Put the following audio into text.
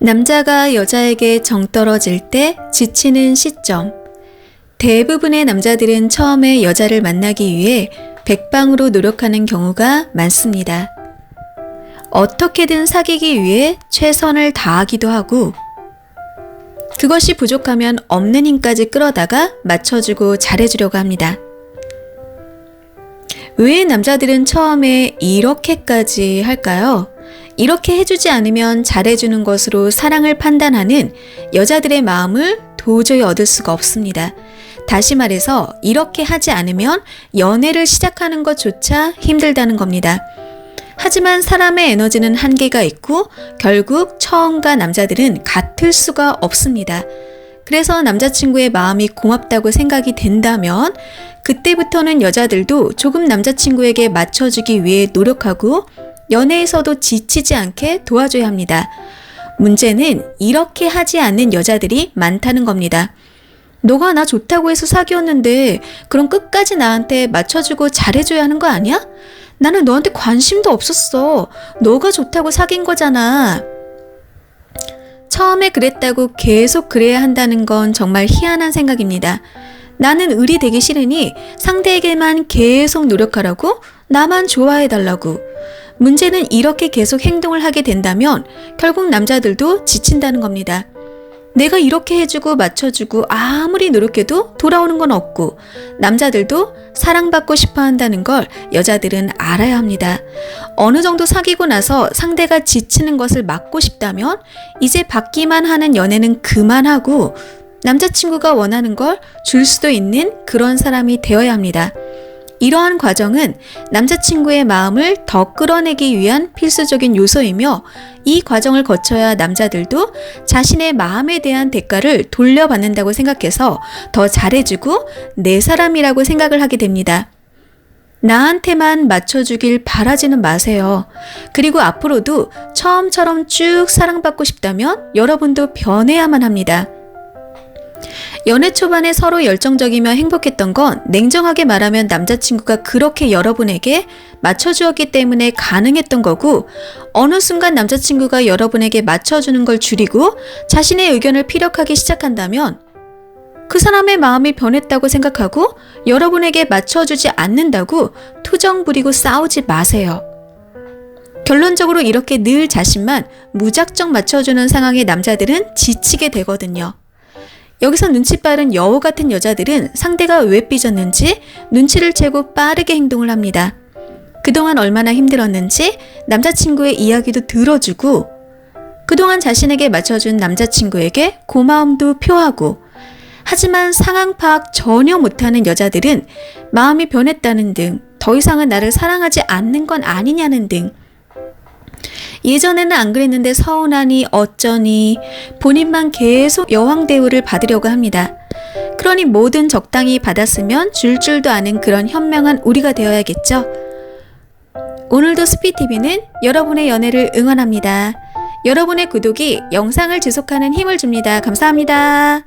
남자가 여자에게 정 떨어질 때 지치는 시점. 대부분의 남자들은 처음에 여자를 만나기 위해 백방으로 노력하는 경우가 많습니다. 어떻게든 사귀기 위해 최선을 다하기도 하고, 그것이 부족하면 없는 힘까지 끌어다가 맞춰주고 잘해주려고 합니다. 왜 남자들은 처음에 이렇게까지 할까요? 이렇게 해주지 않으면 잘해주는 것으로 사랑을 판단하는 여자들의 마음을 도저히 얻을 수가 없습니다. 다시 말해서 이렇게 하지 않으면 연애를 시작하는 것조차 힘들다는 겁니다. 하지만 사람의 에너지는 한계가 있고 결국 처음과 남자들은 같을 수가 없습니다. 그래서 남자친구의 마음이 고맙다고 생각이 된다면 그때부터는 여자들도 조금 남자친구에게 맞춰주기 위해 노력하고 연애에서도 지치지 않게 도와줘야 합니다. 문제는 이렇게 하지 않는 여자들이 많다는 겁니다. 너가 나 좋다고 해서 사귀었는데 그럼 끝까지 나한테 맞춰주고 잘해줘야 하는 거 아니야? 나는 너한테 관심도 없었어. 너가 좋다고 사귄 거잖아. 처음에 그랬다고 계속 그래야 한다는 건 정말 희한한 생각입니다. 나는 을이 되기 싫으니 상대에게만 계속 노력하라고, 나만 좋아해달라고. 문제는 이렇게 계속 행동을 하게 된다면 결국 남자들도 지친다는 겁니다. 내가 이렇게 해주고 맞춰주고 아무리 노력해도 돌아오는 건 없고, 남자들도 사랑받고 싶어 한다는 걸 여자들은 알아야 합니다. 어느 정도 사귀고 나서 상대가 지치는 것을 막고 싶다면 이제 받기만 하는 연애는 그만하고 남자친구가 원하는 걸 줄 수도 있는 그런 사람이 되어야 합니다. 이러한 과정은 남자친구의 마음을 더 끌어내기 위한 필수적인 요소이며, 이 과정을 거쳐야 남자들도 자신의 마음에 대한 대가를 돌려받는다고 생각해서 더 잘해주고 내 사람이라고 생각을 하게 됩니다. 나한테만 맞춰주길 바라지는 마세요. 그리고 앞으로도 처음처럼 쭉 사랑받고 싶다면 여러분도 변해야만 합니다. 연애 초반에 서로 열정적이며 행복했던 건 냉정하게 말하면 남자친구가 그렇게 여러분에게 맞춰주었기 때문에 가능했던 거고, 어느 순간 남자친구가 여러분에게 맞춰주는 걸 줄이고 자신의 의견을 피력하기 시작한다면 그 사람의 마음이 변했다고 생각하고 여러분에게 맞춰주지 않는다고 투정 부리고 싸우지 마세요. 결론적으로 이렇게 늘 자신만 무작정 맞춰주는 상황에 남자들은 지치게 되거든요. 여기서 눈치 빠른 여우 같은 여자들은 상대가 왜 삐졌는지 눈치를 채고 빠르게 행동을 합니다. 그동안 얼마나 힘들었는지 남자친구의 이야기도 들어주고, 그동안 자신에게 맞춰준 남자친구에게 고마움도 표하고, 하지만 상황 파악 전혀 못하는 여자들은 마음이 변했다는 등, 더 이상은 나를 사랑하지 않는 건 아니냐는 등, 예전에는 안 그랬는데 서운하니 어쩌니 본인만 계속 여왕 대우를 받으려고 합니다. 그러니 뭐든 적당히 받았으면 줄 줄도 아는 그런 현명한 우리가 되어야겠죠. 오늘도 스피TV는 여러분의 연애를 응원합니다. 여러분의 구독이 영상을 지속하는 힘을 줍니다. 감사합니다.